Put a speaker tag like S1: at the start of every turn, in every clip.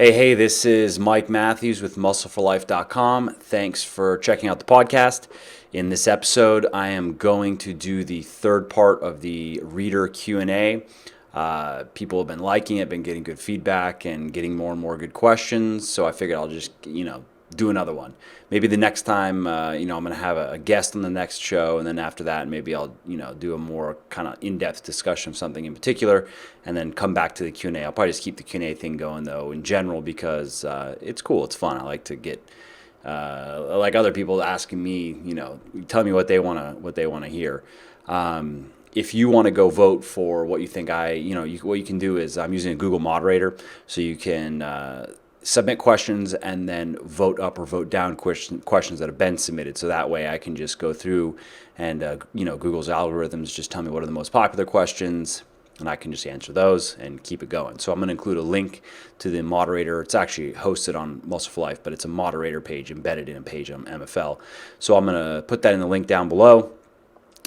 S1: Hey, this is Mike Matthews with MuscleForLife.com. Thanks for checking out the podcast. In this episode, I am going to do the third part of the reader Q&A. People have been liking it, been getting good feedback, and getting more and more good questions. So I figured I'll just, do another one. Maybe the next time, I'm going to have a guest on the next show, and then after that, maybe I'll, do a more kind of in-depth discussion of something in particular, and then come back to the Q&A. I'll probably just keep the Q&A thing going though in general because it's cool, it's fun. I like to get like other people asking me, tell me what they want to hear. If you want to go vote for what you think what you can do is I'm using a Google moderator, so you can submit questions and then vote up or vote down questions that have been submitted. So that way I can just go through and, Google's algorithms just tell me what are the most popular questions, and I can just answer those and keep it going. So I'm going to include a link to the moderator. It's actually hosted on Muscle for Life, but it's a moderator page embedded in a page on MFL. So I'm going to put that in the link down below.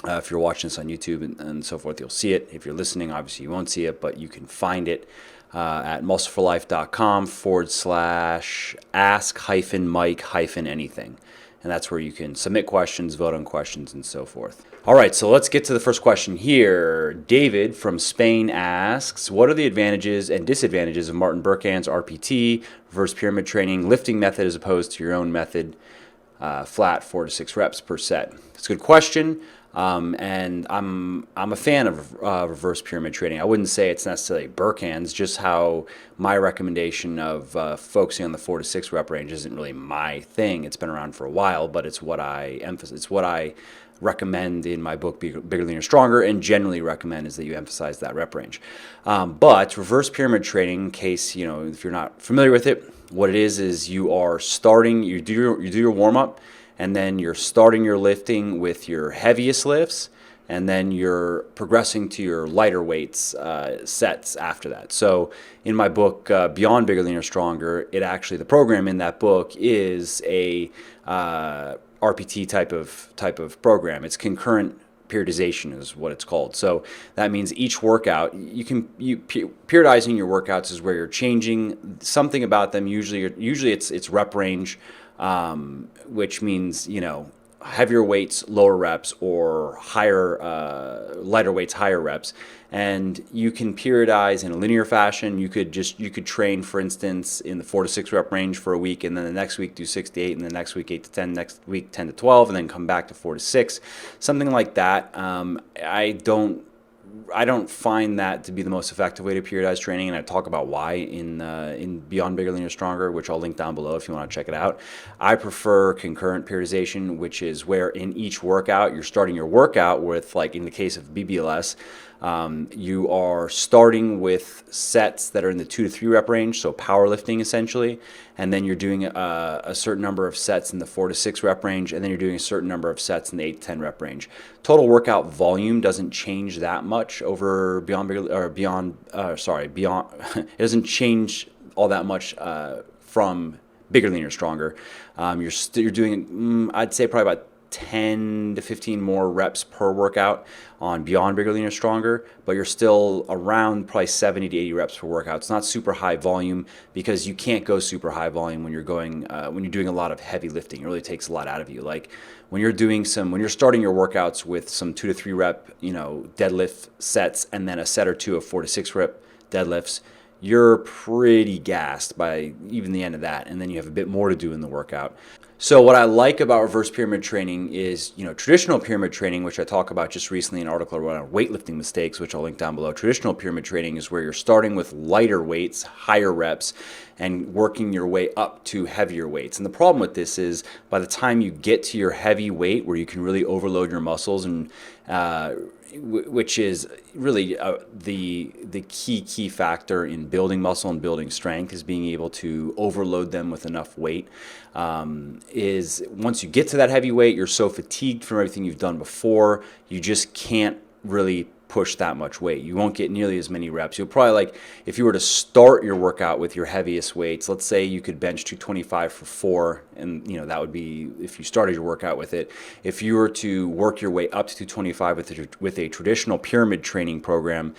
S1: If you're watching this on YouTube and so forth, you'll see it. If you're listening, obviously you won't see it, but you can find it at muscleforlife.com/ask-mike-anything. And that's where you can submit questions, vote on questions, and so forth. All right, so let's get to the first question here. David from Spain asks, what are the advantages and disadvantages of Martin Berkhan's RPT, reverse pyramid training, lifting method as opposed to your own method, flat 4 to 6 reps per set? It's a good question. And I'm a fan of reverse pyramid training. I wouldn't say it's necessarily Berkhan's, just how my recommendation of focusing on the 4 to 6 rep range isn't really my thing. It's been around for a while, but it's what I emphasize. It's what I recommend in my book, Bigger, Leaner, Stronger, and generally recommend is that you emphasize that rep range. But reverse pyramid training, in case if you're not familiar with it, what it is you are starting. You do your warm up. And then you're starting your lifting with your heaviest lifts, and then you're progressing to your lighter weights sets after that. So in my book, Beyond Bigger, Leaner, Stronger, the program in that book is a RPT type of program. It's concurrent periodization is what it's called. So that means each workout, periodizing your workouts is where you're changing something about them. Usually it's rep range. Which means, heavier weights, lower reps, or lighter weights, higher reps. And you can periodize in a linear fashion. You could train, for instance, in the 4 to 6 rep range for a week, and then the next week do 6 to 8, and the next week 8 to 10, next week 10 to 12, and then come back to 4 to 6, something like that. I don't find that to be the most effective way to periodize training, and I talk about why in Beyond Bigger, Leaner, Stronger, which I'll link down below if you want to check it out. I prefer concurrent periodization, which is where in each workout you're starting your workout with, like in the case of BBLS, you are starting with sets that are in the 2 to 3 rep range, so powerlifting essentially, and then you're doing a certain number of sets in the 4 to 6 rep range, and then you're doing a certain number of sets in the 8 to 10 rep range. Total workout volume doesn't change that much over Beyond. It doesn't change all that much from Bigger, Leaner, Stronger. You're doing, I'd say probably about 10 to 15 more reps per workout on Beyond Bigger, Leaner, Stronger, but you're still around probably 70 to 80 reps per workout. It's not super high volume because you can't go super high volume when you're doing a lot of heavy lifting. It really takes a lot out of you. Like when you're starting your workouts with some 2 to 3 rep, deadlift sets, and then a set or two of 4 to 6 rep deadlifts, you're pretty gassed by even the end of that, and then you have a bit more to do in the workout. So what I like about reverse pyramid training is, traditional pyramid training, which I talk about just recently in an article around weightlifting mistakes, which I'll link down below. Traditional pyramid training is where you're starting with lighter weights, higher reps, and working your way up to heavier weights. And the problem with this is by the time you get to your heavy weight where you can really overload your muscles, and which is really the key factor in building muscle and building strength, is being able to overload them with enough weight. Is once you get to that heavy weight, you're so fatigued from everything you've done before, you just can't really push that much weight. You won't get nearly as many reps. You'll probably, if you were to start your workout with your heaviest weights, let's say you could bench 225 for 4, and that would be if you started your workout with it. If you were to work your way up to 225 with a traditional pyramid training program,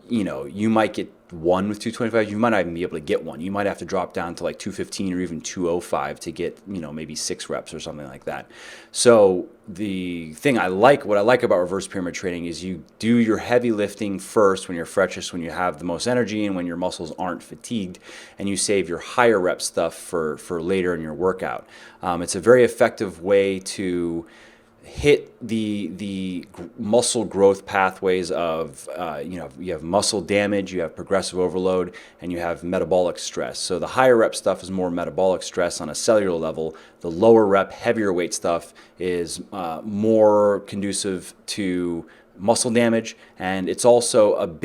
S1: you might get one with 225, you might not even be able to get one. You might have to drop down to like 215 or even 205 to get, maybe 6 reps or something like that. So what I like about reverse pyramid training is you do your heavy lifting first when you're freshest, when you have the most energy and when your muscles aren't fatigued, and you save your higher rep stuff for later in your workout. It's a very effective way to hit the muscle growth pathways of, you have muscle damage, you have progressive overload, and you have metabolic stress. So the higher rep stuff is more metabolic stress on a cellular level. The lower rep, heavier weight stuff is more conducive to muscle damage, and it's also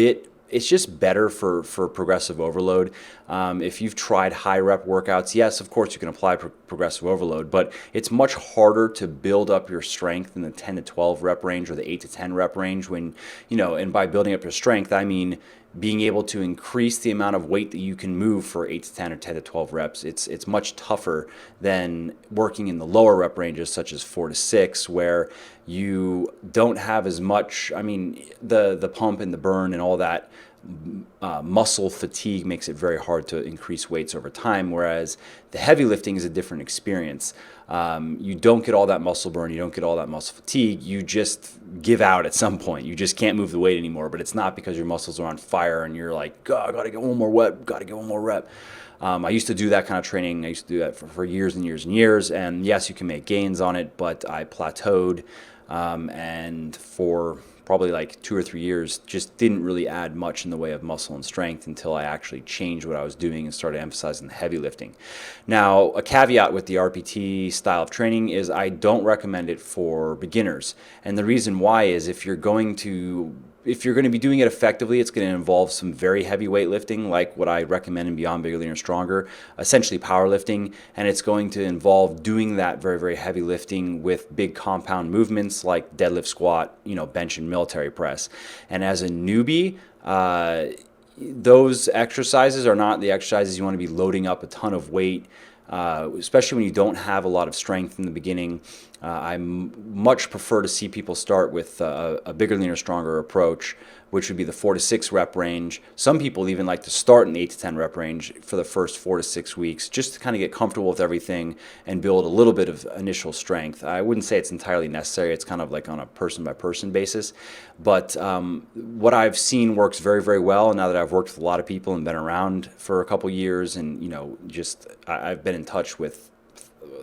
S1: it's just better for progressive overload. If you've tried high rep workouts, yes, of course you can apply progressive overload, but it's much harder to build up your strength in the 10 to 12 rep range or the 8 to 10 rep range when, and by building up your strength, I mean being able to increase the amount of weight that you can move for 8 to 10 or 10 to 12 reps. It's much tougher than working in the lower rep ranges, such as 4 to 6, where you don't have as much, the pump and the burn and all that muscle fatigue makes it very hard to increase weights over time, whereas the heavy lifting is a different experience. You don't get all that muscle burn, you don't get all that muscle fatigue, you just give out at some point. You just can't move the weight anymore, but it's not because your muscles are on fire and you're like, God, I gotta get one more rep. I used to do that kind of training. I used to do that for years and years and years, and yes, you can make gains on it, but I plateaued, and for probably like 2 or 3 years, just didn't really add much in the way of muscle and strength until I actually changed what I was doing and started emphasizing the heavy lifting. Now, a caveat with the RPT style of training is I don't recommend it for beginners. And the reason why is if you're going to be doing it effectively, it's going to involve some very heavy weightlifting, like what I recommend in Beyond Bigger, Leaner, Stronger, essentially powerlifting, and it's going to involve doing that very, very heavy lifting with big compound movements like deadlift, squat, bench, and military press. And as a newbie, those exercises are not the exercises you want to be loading up a ton of weight, especially when you don't have a lot of strength in the beginning. I much prefer to see people start with a bigger, leaner, stronger approach, which would be the 4 to 6 rep range. Some people even like to start in the 8 to 10 rep range for the first 4 to 6 weeks, just to kind of get comfortable with everything and build a little bit of initial strength. I wouldn't say it's entirely necessary. It's kind of like on a person-by-person basis. But what I've seen works very, very well now that I've worked with a lot of people and been around for a couple years, and I've been in touch with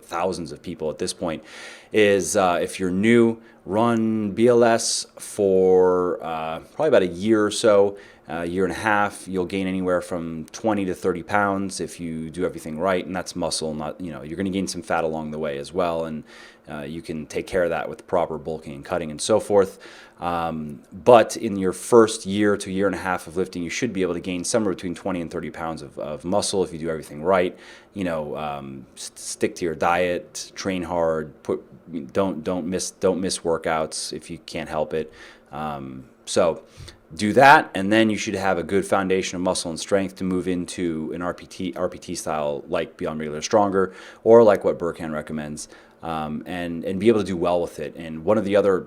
S1: thousands of people at this point, is if you're new, run BLS for probably about a year or so, a year and a half. You'll gain anywhere from 20 to 30 pounds if you do everything right, and that's muscle. Not, you're going to gain some fat along the way as well, and you can take care of that with proper bulking and cutting and so forth. But in your first year to year and a half of lifting, you should be able to gain somewhere between 20 and 30 pounds of muscle if you do everything right. Stick to your diet, train hard, don't miss workouts if you can't help it. So do that, and then you should have a good foundation of muscle and strength to move into an RPT style like Beyond Bigger, Leaner, Stronger, or like what Burkhan recommends, and be able to do well with it. And one of the other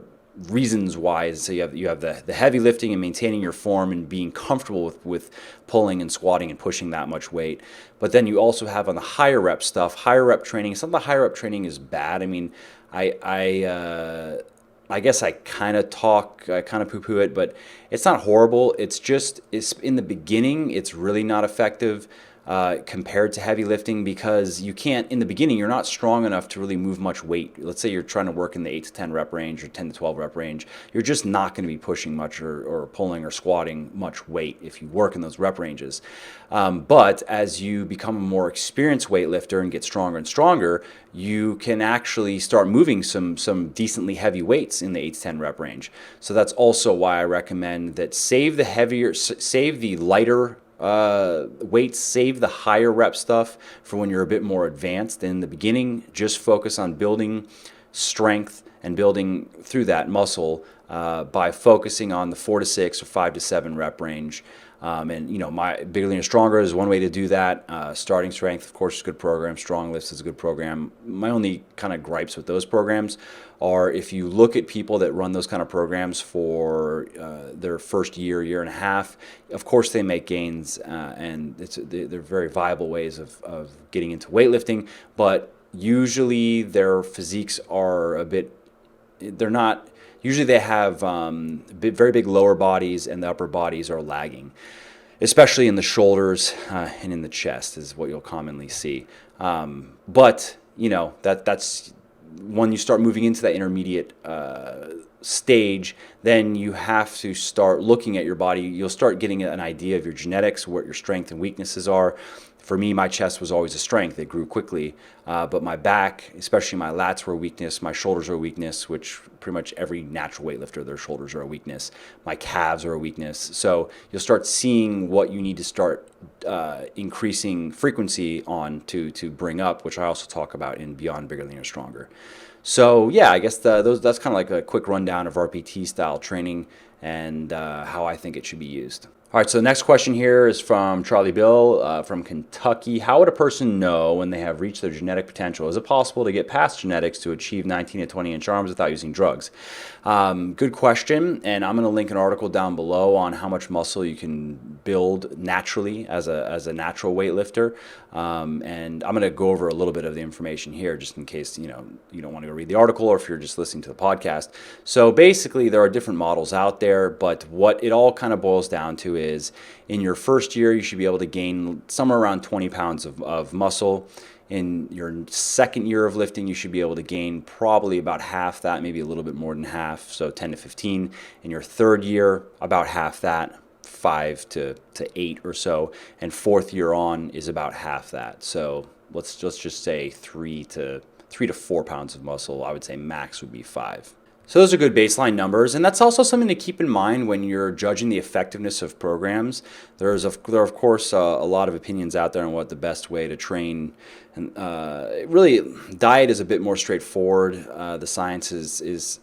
S1: reasons why is so you have the heavy lifting and maintaining your form and being comfortable with pulling and squatting and pushing that much weight. But then you also have on the higher rep stuff, higher rep training. Some of the higher rep training is bad. I guess I kind of poo-poo it, but it's not horrible. It's in the beginning, it's really not effective compared to heavy lifting, because you can't, in the beginning, you're not strong enough to really move much weight. Let's say you're trying to work in the 8 to 10 rep range or 10 to 12 rep range. You're just not going to be pushing much or pulling or squatting much weight if you work in those rep ranges. But as you become a more experienced weightlifter and get stronger and stronger, you can actually start moving some decently heavy weights in the 8 to 10 rep range. So that's also why I recommend that save the lighter weights, save the higher rep stuff for when you're a bit more advanced. In the beginning, just focus on building strength and building through that muscle by focusing on the 4 to 6 or 5 to 7 rep range. And my Bigger Leaner Stronger is one way to do that. Starting Strength, of course, is a good program. Strong Lifts is a good program. My only kind of gripes with those programs are if you look at people that run those kind of programs for their first year and a half, of course they make gains, and they're very viable ways of getting into weightlifting, but usually their physiques are they're not, usually they have very big lower bodies and the upper bodies are lagging, especially in the shoulders and in the chest is what you'll commonly see. But that's when you start moving into that intermediate stage, then you have to start looking at your body. You'll start getting an idea of your genetics, what your strengths and weaknesses are. For me, my chest was always a strength. It grew quickly. But my back, especially my lats, were a weakness. My shoulders are a weakness, which pretty much every natural weightlifter, their shoulders are a weakness. My calves are a weakness. So you'll start seeing what you need to start increasing frequency on to bring up, which I also talk about in Beyond Bigger, Leaner, Stronger. So yeah, I guess that's kind of like a quick rundown of RPT style training and how I think it should be used. All right, so the next question here is from Charlie Bill from Kentucky. How would a person know when they have reached their genetic potential? Is it possible to get past genetics to achieve 19 to 20 inch arms without using drugs? Good question, and I'm going to link an article down below on how much muscle you can build naturally as a natural weightlifter. And I'm going to go over a little bit of the information here just in case you don't want to go read the article or if you're just listening to the podcast. So basically there are different models out there, but what it all kind of boils down to is in your first year you should be able to gain somewhere around 20 pounds of muscle. In your second year of lifting, you should be able to gain probably about half that, maybe a little bit more than half, so 10 to 15. In your third year, about half that, 5 to 8 or so, and fourth year on is about half that. So let's just say 3 to 4 pounds of muscle. I would say max would be 5. So those are good baseline numbers, and that's also something to keep in mind when you're judging the effectiveness of programs. There are of course a lot of opinions out there on what the best way to train. And really, diet is a bit more straightforward. The science is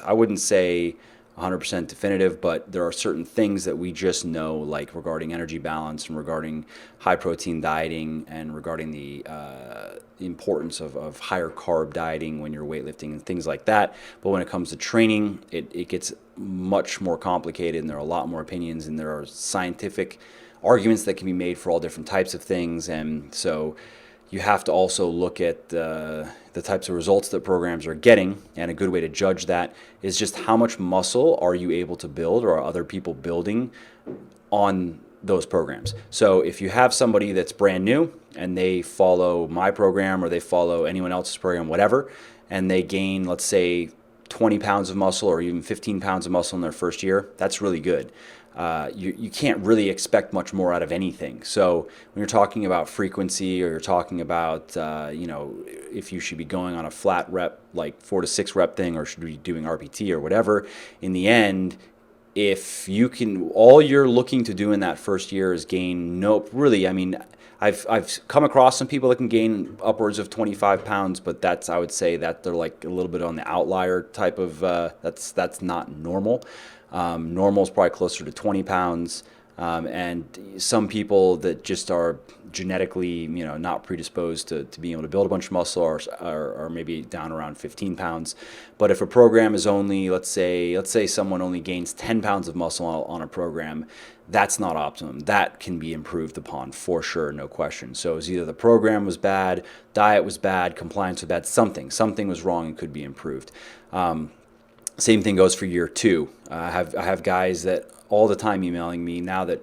S1: I wouldn't say 100% definitive, but there are certain things that we just know, like regarding energy balance and regarding high protein dieting and regarding the importance of higher carb dieting when you're weightlifting and things like that. But when it comes to training, it gets much more complicated, and there are a lot more opinions, and there are scientific arguments that can be made for all different types of things. And so you have to also look at the types of results that programs are getting, and a good way to judge that is just how much muscle are you able to build, or are other people building on those programs. So if you have somebody that's brand new and they follow my program or they follow anyone else's program, whatever, and they gain, let's say, 20 pounds of muscle or even 15 pounds of muscle in their first year, that's really good. You can't really expect much more out of anything. So when you're talking about frequency, or you're talking about if you should be going on a flat rep, like 4 to 6 rep thing, or should be doing RPT or whatever, in the end, if you can, all you're looking to do in that first year is gain. Nope, really. I mean, I've come across some people that can gain upwards of 25 pounds, but I would say that they're like a little bit on the outlier type of. That's not normal. Normal is probably closer to 20 pounds, and some people that just are genetically, not predisposed to being able to build a bunch of muscle are maybe down around 15 pounds. But if a program is only, let's say someone only gains 10 pounds of muscle on a program, that's not optimum. That can be improved upon for sure, no question. So it's either the program was bad, diet was bad, compliance was bad, something was wrong and could be improved. Same thing goes for year 2. I have guys that all the time emailing me now that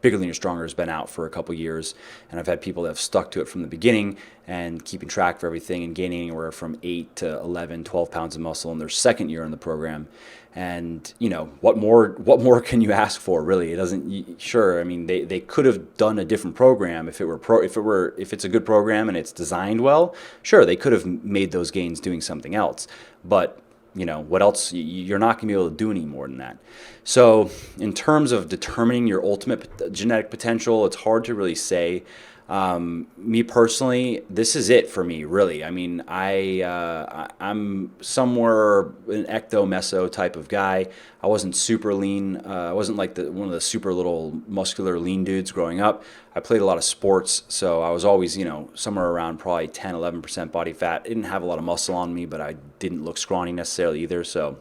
S1: Bigger, Leaner, Stronger has been out for a couple years, and I've had people that have stuck to it from the beginning and keeping track of everything and gaining anywhere from 8 to 11, 12 pounds of muscle in their second year in the program. And what more can you ask for, really? It doesn't. Sure, I mean they could have done a different program if it's a good program and it's designed well. Sure, they could have made those gains doing something else, but what else? You're not going to be able to do any more than that. So in terms of determining your ultimate genetic potential, it's hard to really say. Me personally, this is it for me, really. I mean, I'm somewhere an ecto meso type of guy. I wasn't super lean. I wasn't like one of the super little muscular lean dudes growing up. I played a lot of sports, so I was always, somewhere around probably 10, 11% body fat. I didn't have a lot of muscle on me, but I didn't look scrawny necessarily either. So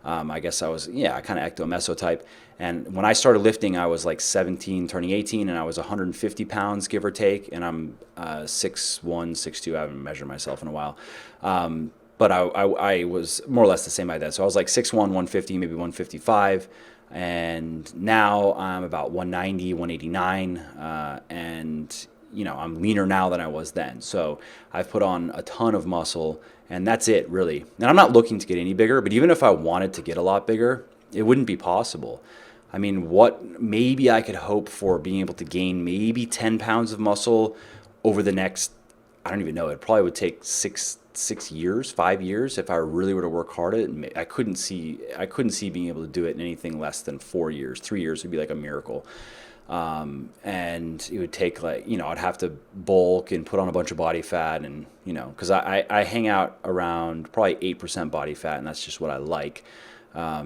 S1: I guess I was, kind of ecto meso type. And when I started lifting, I was like 17, turning 18, and I was 150 pounds, give or take. And I'm 6'1", 6'2". I haven't measured myself in a while. But I was more or less the same by then. So I was like 6'1", 150, maybe 155. And now I'm about 190, 189. And I'm leaner now than I was then. So I've put on a ton of muscle, and that's it, really. And I'm not looking to get any bigger, but even if I wanted to get a lot bigger, it wouldn't be possible. I mean, maybe I could hope for being able to gain maybe 10 pounds of muscle over the next, I don't even know, it probably would take 6 years, 5 years if I really were to work hard at it. I couldn't see being able to do it in anything less than 4 years. 3 years would be like a miracle. And it would take I'd have to bulk and put on a bunch of body fat, and because I hang out around probably 8% body fat, and that's just what I like.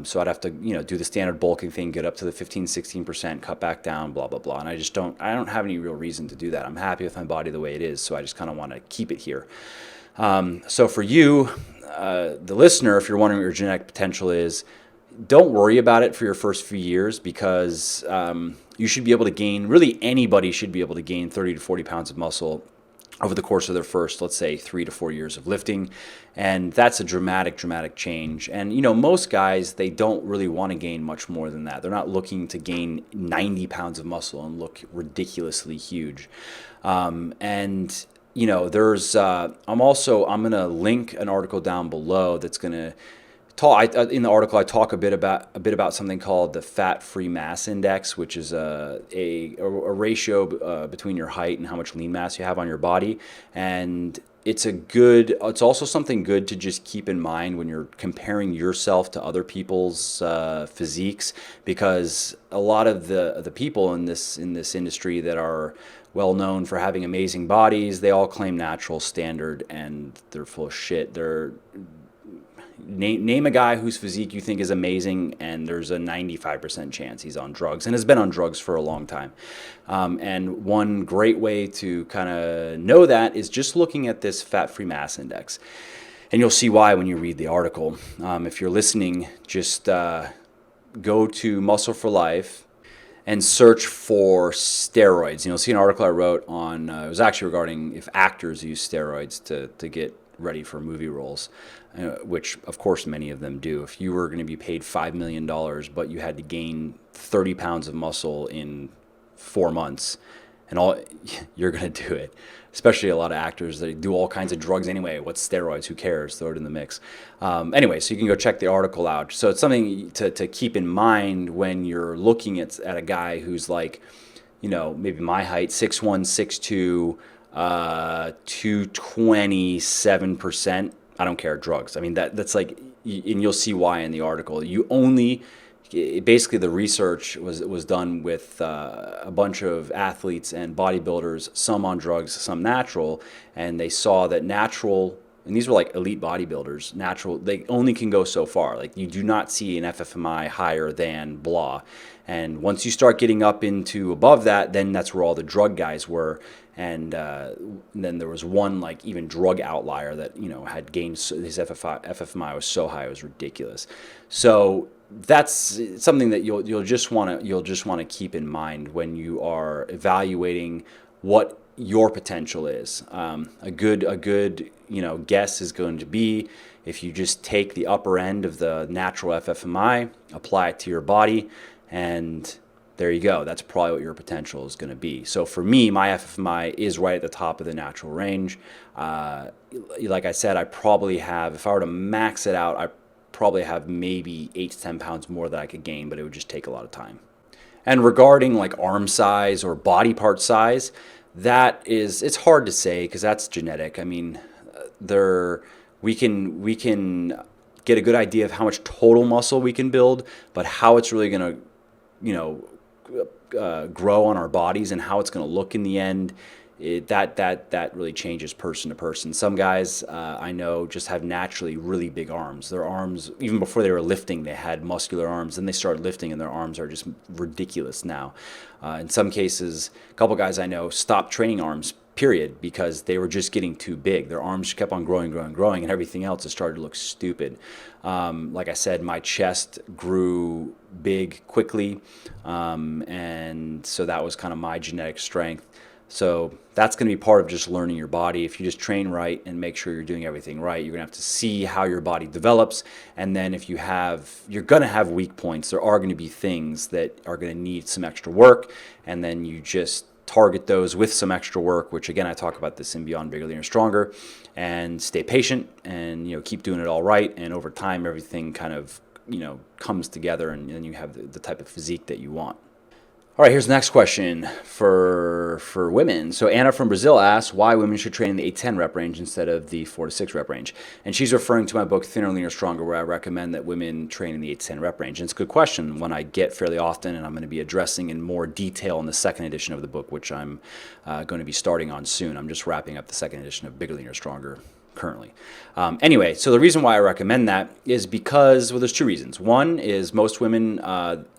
S1: So I'd have to do the standard bulking thing, get up to the 15, 16%, cut back down, blah blah blah. And I don't have any real reason to do that. I'm happy with my body the way it is, so I just kind of want to keep it here. So for you, the listener, if you're wondering what your genetic potential is, don't worry about it for your first few years, because you should be able to gain, really anybody should be able to gain 30 to 40 pounds of muscle over the course of their first, let's say, 3 to 4 years of lifting. And that's a dramatic change. And, most guys, they don't really want to gain much more than that. They're not looking to gain 90 pounds of muscle and look ridiculously huge. And there's, I'm going to link an article down below that's going to in the article, I talk a bit about something called the fat-free mass index, which is a ratio between your height and how much lean mass you have on your body. And it's also something good to just keep in mind when you're comparing yourself to other people's physiques, because a lot of the people in this industry that are well known for having amazing bodies, they all claim natural standard, and they're full of shit. Name a guy whose physique you think is amazing, and there's a 95% chance he's on drugs and has been on drugs for a long time. And one great way to kind of know that is just looking at this fat-free mass index. And you'll see why when you read the article. If you're listening, just go to Muscle for Life and search for steroids. You'll see an article I wrote on, it was actually regarding if actors use steroids to get ready for movie roles, which of course many of them do. If you were going to be paid $5 million, but you had to gain 30 pounds of muscle in 4 months, you're going to do it. Especially a lot of actors that do all kinds of drugs anyway. What's steroids? Who cares? Throw it in the mix. Anyway, so you can go check the article out. So it's something to keep in mind when you're looking at a guy who's like, maybe my height, 6'1", 6'2", 227%. I don't care, drugs. I mean, that's like, and you'll see why in the article. Basically the research was done with a bunch of athletes and bodybuilders, some on drugs, some natural, and they saw that natural, and these were like elite bodybuilders, natural, they only can go so far. Like, you do not see an FFMI higher than blah. And once you start getting up into above that, then that's where all the drug guys were. And then there was one like even drug outlier that had gained, his FFMI was so high it was ridiculous. So that's something that you'll just want to keep in mind when you are evaluating what your potential is. A good guess is going to be if you just take the upper end of the natural FFMI, apply it to your body, and there you go. That's probably what your potential is going to be. So for me, my FFMI is right at the top of the natural range. Like I said, I probably have, if I were to max it out, I probably have maybe 8 to 10 pounds more that I could gain, but it would just take a lot of time. And regarding like arm size or body part size, it's hard to say because that's genetic. I mean, we can get a good idea of how much total muscle we can build, but how it's really going to, grow on our bodies and how it's going to look in the end that really changes person to person. Some guys I know just have naturally really big arms. Their arms, even before they were lifting, they had muscular arms. Then they started lifting, and their arms are just ridiculous now. In some cases, a couple guys I know stopped training arms, period, because they were just getting too big. Their arms kept on growing, growing, growing, and everything else has started to look stupid. Like I said, my chest grew big quickly, and so that was kind of my genetic strength. So that's going to be part of just learning your body. If you just train right and make sure you're doing everything right, you're going to have to see how your body develops. And then if you're going to have weak points. There are going to be things that are going to need some extra work. And then you just target those with some extra work, which again, I talk about this in Beyond Bigger, Leaner, Stronger, and stay patient and, keep doing it all right. And over time, everything kind of, comes together, and then you have the type of physique that you want. All right, here's the next question for women. So Anna from Brazil asks why women should train in the 8-10 rep range instead of the 4-6 rep range. And she's referring to my book, Thinner, Leaner, Stronger, where I recommend that women train in the 8-10 rep range. And it's a good question, one I get fairly often, and I'm going to be addressing in more detail in the second edition of the book, which I'm going to be starting on soon. I'm just wrapping up the second edition of Bigger, Leaner, Stronger currently. Anyway, so the reason why I recommend that is because, well, there's two reasons. One is most women,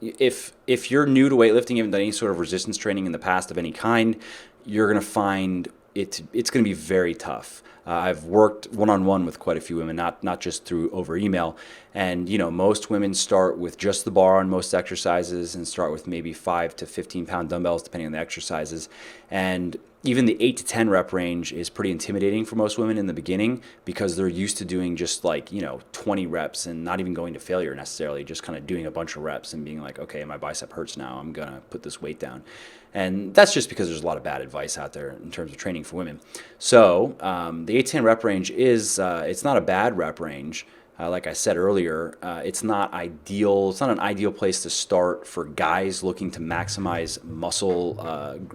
S1: if you're new to weightlifting, you haven't done any sort of resistance training in the past of any kind, you're going to find it's going to be very tough. I've worked one-on-one with quite a few women, not just through over email. And, most women start with just the bar on most exercises and start with maybe 5 to 15 pound dumbbells, depending on the exercises. And even the 8 to 10 rep range is pretty intimidating for most women in the beginning because they're used to doing just 20 reps and not even going to failure necessarily, just kind of doing a bunch of reps and being like, okay, my bicep hurts now, I'm going to put this weight down. And that's just because there's a lot of bad advice out there in terms of training for women. So the 8 to 10 rep range is, it's not a bad rep range. Like I said earlier, it's not ideal. It's not an ideal place to start for guys looking to maximize muscle,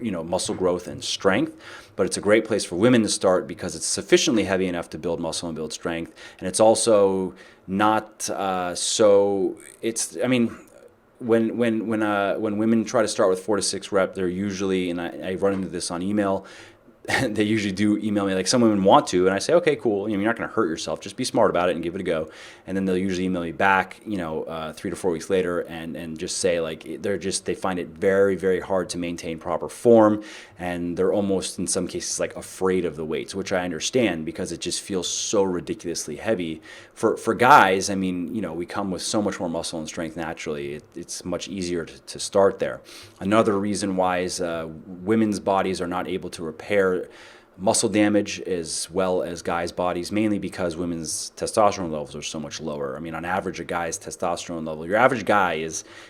S1: muscle growth and strength. But it's a great place for women to start because it's sufficiently heavy enough to build muscle and build strength, and it's also not so. It's. I mean, when women try to start with 4 to 6 rep, they're usually, and I run into this on email. They usually do email me, like some women want to, and I say, okay, cool. You're not going to hurt yourself. Just be smart about it and give it a go. And then they'll usually email me back, 3 to 4 weeks later, and just say they find it very, very hard to maintain proper form, and they're almost in some cases afraid of the weights, which I understand because it just feels so ridiculously heavy. For guys, we come with so much more muscle and strength naturally. It's much easier to start there. Another reason why is women's bodies are not able to repair muscle damage as well as guys' bodies, mainly because women's testosterone levels are so much lower. On average, a guy's testosterone level, your average guy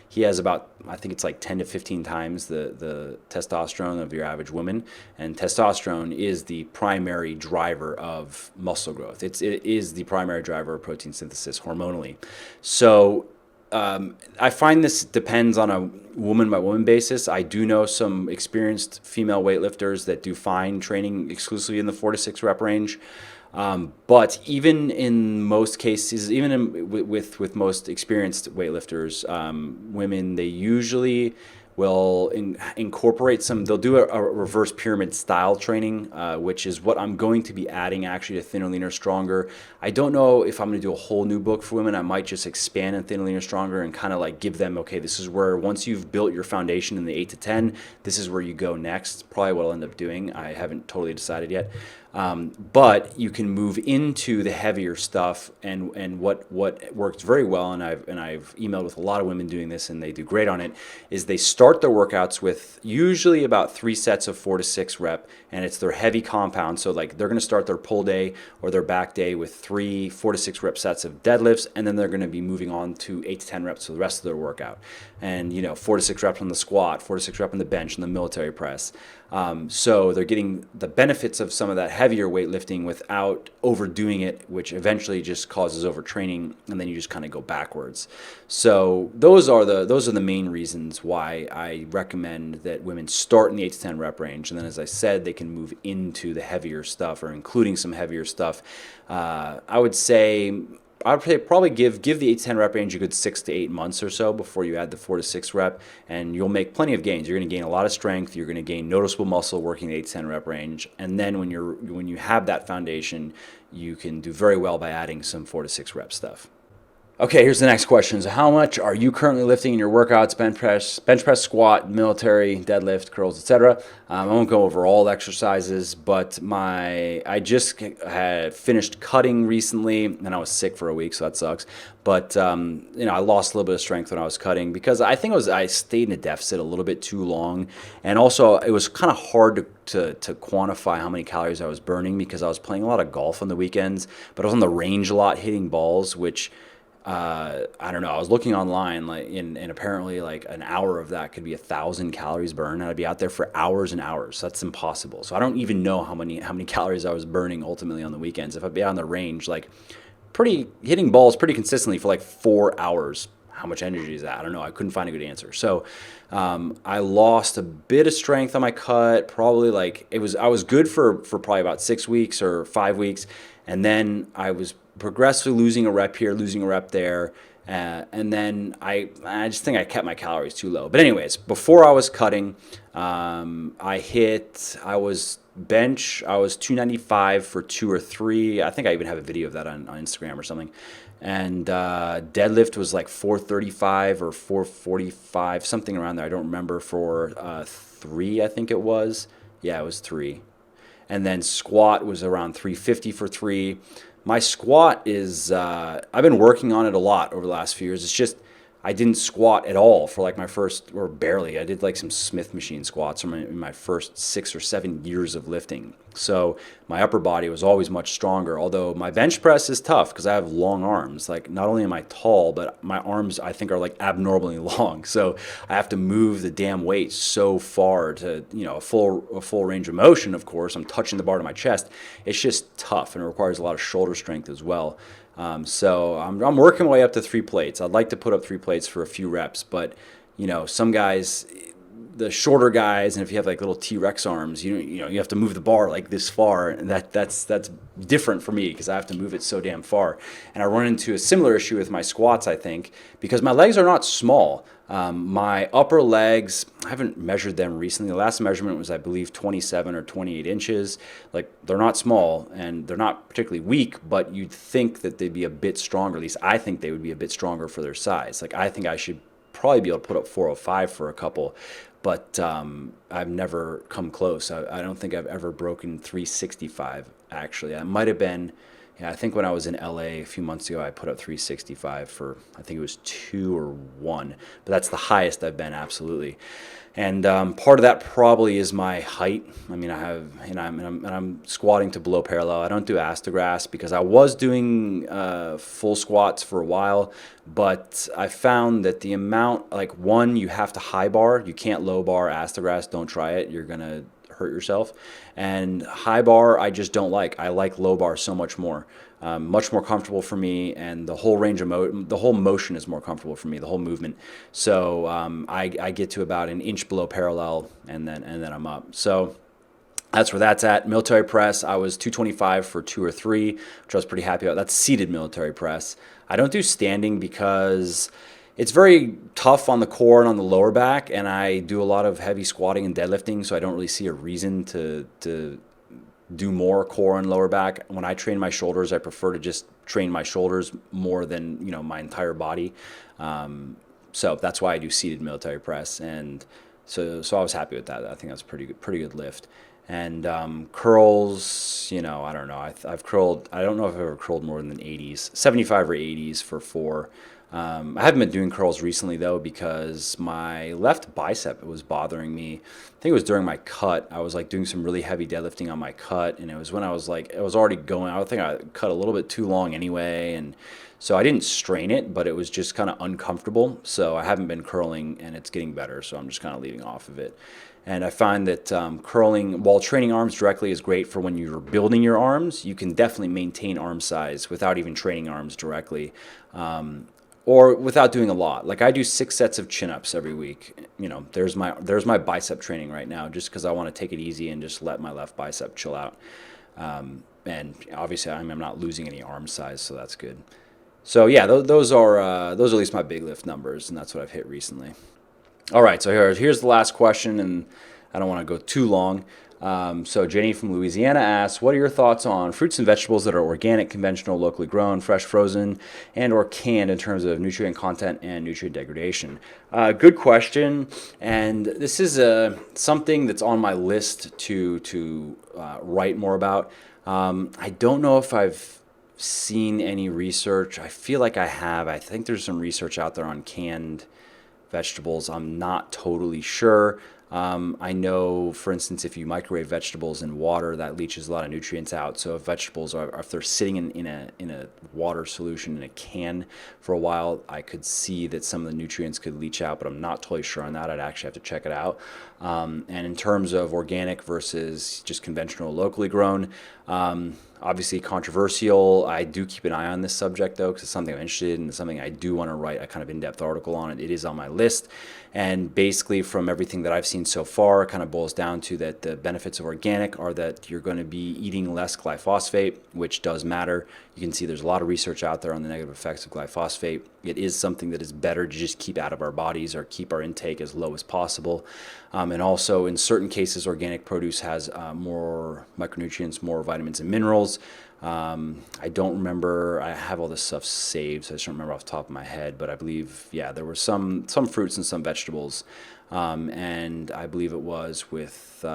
S1: he has about, I think it's 10 to 15 times the testosterone of your average woman, and testosterone is the primary driver of muscle growth. It is the primary driver of protein synthesis hormonally. So I find this depends on a woman-by-woman basis. I do know some experienced female weightlifters that do fine training exclusively in the 4 to 6 rep range. But even in most cases, with most experienced weightlifters, women, they usually will incorporate they'll do a reverse pyramid style training, which is what I'm going to be adding actually to Thinner, Leaner, Stronger. I don't know if I'm going to do a whole new book for women. I might just expand on Thinner, Leaner, Stronger and kind of give them, okay, this is where, once you've built your foundation in the 8 to 10, this is where you go next. Probably what I'll end up doing. I haven't totally decided yet. But you can move into the heavier stuff, and what works very well, and I've emailed with a lot of women doing this, and they do great on it, is they start their workouts with usually about 3 sets of 4 to 6 rep, and it's their heavy compound. So they're going to start their pull day or their back day with 4 to 6 rep sets of deadlifts, and then they're going to be moving on to 8 to 10 reps for the rest of their workout. And 4 to 6 reps on the squat, 4 to 6 reps on the bench, and the military press. So they're getting the benefits of some of that heavier weightlifting without overdoing it, which eventually just causes overtraining, and then you just kind of go backwards. So those are the main reasons why I recommend that women start in the 8 to 10 rep range, and then, as I said, they can move into the heavier stuff, or including some heavier stuff. I would say I'd say probably give the 8 to 10 rep range a good 6 to 8 months or so before you add the 4 to 6 rep, and you'll make plenty of gains. You're going to gain a lot of strength. You're going to gain noticeable muscle working the 8 to 10 rep range, and then when you have that foundation, you can do very well by adding some 4 to 6 rep stuff. Okay, here's the next question. So how much are you currently lifting in your workouts? Bench press, squat, military, deadlift, curls, etc. I won't go over all exercises, but I just had finished cutting recently, and I was sick for a week, so that sucks. But I lost a little bit of strength when I was cutting because I think I stayed in a deficit a little bit too long, and also it was kind of hard to quantify how many calories I was burning because I was playing a lot of golf on the weekends, but I was on the range a lot hitting balls, which I don't know. I was looking online, and apparently, like an hour of that could be 1,000 calories burned. And I'd be out there for hours and hours. So that's impossible. So I don't even know how many calories I was burning ultimately on the weekends. If I'd be out on the range, like hitting balls pretty consistently for like 4 hours, how much energy is that? I don't know. I couldn't find a good answer. So I lost a bit of strength on my cut. Probably I was good for probably about 6 weeks or 5 weeks, and then I was progressively losing a rep here, losing a rep there, and then I just think I kept my calories too low. But anyways, before I was cutting, I was 295 for 2 or 3. I think I even have a video of that on Instagram or something. And deadlift was like 435 or 445, something around there. I don't remember, for 3, I think it was. Yeah, it was 3. And then squat was around 350 for 3. My squat is, I've been working on it a lot over the last few years. It's just, I didn't squat at all for like my first, or barely. I did like some Smith machine squats in my first 6 or 7 years of lifting. So my upper body was always much stronger, although my bench press is tough because I have long arms. Like, not only am I tall, but my arms, I think, are like abnormally long. So I have to move the damn weight so far to, a full range of motion, of course. I'm touching the bar to my chest. It's just tough, and it requires a lot of shoulder strength as well. So I'm working my way up to 3 plates. I'd like to put up 3 plates for a few reps, but some guys, the shorter guys, and if you have like little T-Rex arms, you have to move the bar like this far, and that's different for me because I have to move it so damn far. And I run into a similar issue with my squats, I think, because my legs are not small. My upper legs, I haven't measured them recently. The last measurement was, I believe, 27 or 28 inches. Like, they're not small, and they're not particularly weak, but you'd think that they'd be a bit stronger. At least I think they would be a bit stronger for their size. Like, I think I should probably be able to put up 405 for a couple, but I've never come close. I don't think I've ever broken 365, actually. I might have been... Yeah, I think when I was in LA a few months ago, I put up 365 for, I think it was 2 or 1, but that's the highest I've been, absolutely. And part of that probably is my height. I mean, I'm squatting to below parallel. I don't do astergrass because I was doing full squats for a while, but I found that the amount, like, one, you have to high bar. You can't low bar astergrass. Don't try it. You're gonna hurt yourself. And high bar, I just don't like. I like low bar so much more. Much more comfortable for me, and the whole range of the whole motion is more comfortable for me, the whole movement. So I get to about an inch below parallel, and then I'm up. So that's where that's at. Military press, I was 225 for 2 or 3, which I was pretty happy about. That's seated military press. I don't do standing because it's very tough on the core and on the lower back, and I do a lot of heavy squatting and deadlifting, so I don't really see a reason to do more core and lower back. When I train my shoulders, I prefer to just train my shoulders more than my entire body. So that's why I do seated military press, and so I was happy with that. I think that's pretty good lift. And curls, I don't know. I've curled. I don't know if I've ever curled more than 80s, 75 or 80s for 4. I haven't been doing curls recently, though, because my left bicep was bothering me. I think it was during my cut. I was like doing some really heavy deadlifting on my cut, and it was when I was like, it was already going. I think I cut a little bit too long anyway, and so I didn't strain it, but it was just kind of uncomfortable. So I haven't been curling, and it's getting better, so I'm just kind of leaving off of it. And I find that curling while training arms directly is great for when you're building your arms. You can definitely maintain arm size without even training arms directly. Or without doing a lot. Like, I do 6 sets of chin-ups every week. There's my bicep training right now, just because I want to take it easy and just let my left bicep chill out. And obviously, I'm not losing any arm size, so that's good. So yeah, those are at least my big lift numbers, and that's what I've hit recently. All right, so here's the last question, and I don't want to go too long. So Jenny from Louisiana asks, what are your thoughts on fruits and vegetables that are organic, conventional, locally grown, fresh, frozen, and or canned in terms of nutrient content and nutrient degradation? Good question, and this is something that's on my list to write more about. I don't know if I've seen any research. I feel like I have. I think there's some research out there on canned vegetables. I'm not totally sure. I know, for instance, if you microwave vegetables in water, that leaches a lot of nutrients out. So if vegetables are, if they're sitting in a water solution in a can for a while, I could see that some of the nutrients could leach out, but I'm not totally sure on that. I'd actually have to check it out. And in terms of organic versus just conventional, locally grown, obviously controversial. I do keep an eye on this subject though, because it's something I'm interested in. It's something I do want to write a kind of in-depth article on it. It is on my list. And basically from everything that I've seen so far, it kind of boils down to that the benefits of organic are that you're going to be eating less glyphosate, which does matter. You can see there's a lot of research out there on the negative effects of glyphosate. It is something that is better to just keep out of our bodies or keep our intake as low as possible. And also in certain cases, organic produce has more micronutrients, more vitamins and minerals. I don't remember, I have all this stuff saved, so I just don't remember off the top of my head, but I believe, yeah, there were some fruits and some vegetables. And I believe it was with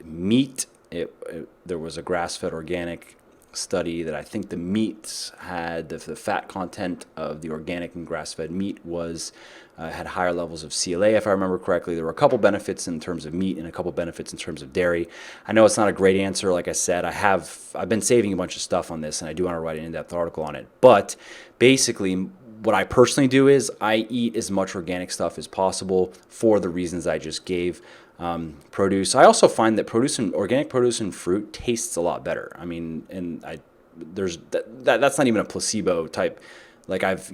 S1: meat, there was a grass-fed organic study that I think the meats had the fat content of the organic and grass-fed meat was had higher levels of CLA, if I remember correctly. There were a couple benefits in terms of meat and a couple benefits in terms of dairy. I know it's not a great answer. Like I said, I've been saving a bunch of stuff on this, and I do want to write an in-depth article on it. But basically, what I personally do is I eat as much organic stuff as possible for the reasons I just gave. Produce. I also find that organic produce and fruit tastes a lot better. I mean, and that's not even a placebo type. Like I've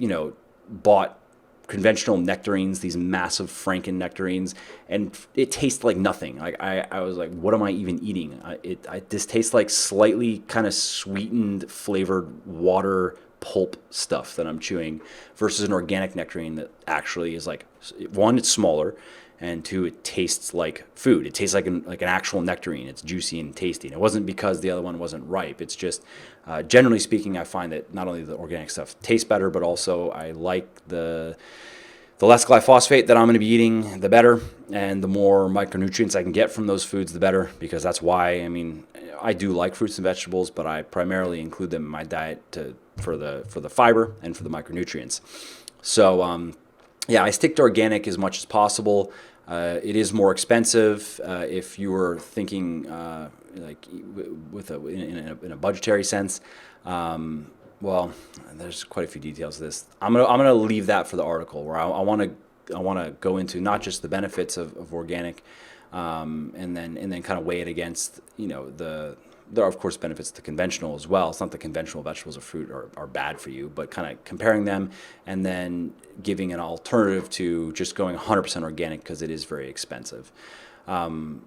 S1: bought conventional nectarines, these massive Franken nectarines, and it tastes like nothing. Like I was like, what am I even eating? This tastes like slightly kind of sweetened, flavored water pulp stuff that I'm chewing versus an organic nectarine that actually is like, one, it's smaller, and two, it tastes like food. It tastes like an actual nectarine. It's juicy and tasty. And it wasn't because the other one wasn't ripe. It's just, generally speaking, I find that not only the organic stuff tastes better, but also I like the less glyphosate that I'm going to be eating, the better, and the more micronutrients I can get from those foods, the better. Because that's why, I mean, I do like fruits and vegetables, but I primarily include them in my diet for the fiber and for the micronutrients. So yeah, I stick to organic as much as possible. It is more expensive if you were thinking like in a budgetary sense. Well, there's quite a few details to this. I'm gonna leave that for the article where I want to go into not just the benefits of organic, and then kind of weigh it against there are, of course, benefits to conventional as well. It's not that conventional vegetables or fruit are bad for you, but kind of comparing them and then giving an alternative to just going 100% organic because it is very expensive. I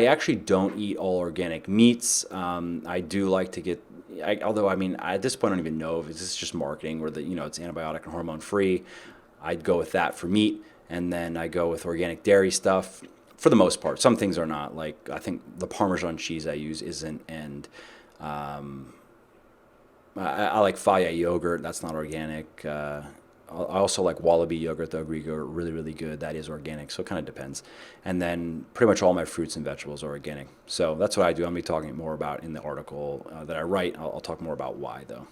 S1: actually don't eat all organic meats. I do like to get, although I mean at this point I don't even know if this is just marketing or that it's antibiotic and hormone free. I'd go with that for meat, and then I go with organic dairy stuff. For the most part, some things are not. Like I think the Parmesan cheese I use isn't, and I like Faya yogurt. That's not organic. I also like Wallaby yogurt, the Greek yogurt, really, really good. That is organic, so it kind of depends. And then pretty much all my fruits and vegetables are organic. So that's what I do. I'll be talking more about in the article that I write. I'll talk more about why, though.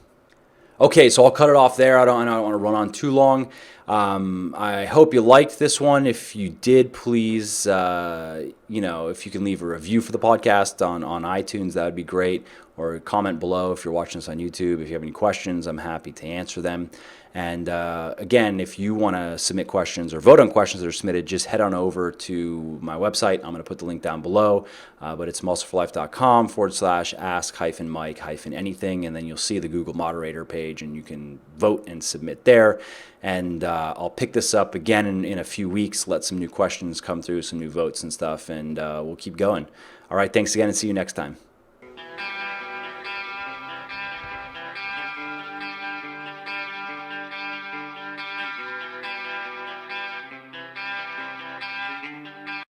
S1: Okay, so I'll cut it off there. I don't want to run on too long. I hope you liked this one. If you did, please, if you can leave a review for the podcast on iTunes, that would be great. Or comment below if you're watching this on YouTube. If you have any questions, I'm happy to answer them. And again, if you want to submit questions or vote on questions that are submitted, just head on over to my website. I'm going to put the link down below, but it's muscleforlife.com/ask-mike-anything, and then you'll see the Google moderator page, and you can vote and submit there. And I'll pick this up again in a few weeks, let some new questions come through, some new votes and stuff, and we'll keep going. All right, thanks again, and see you next time.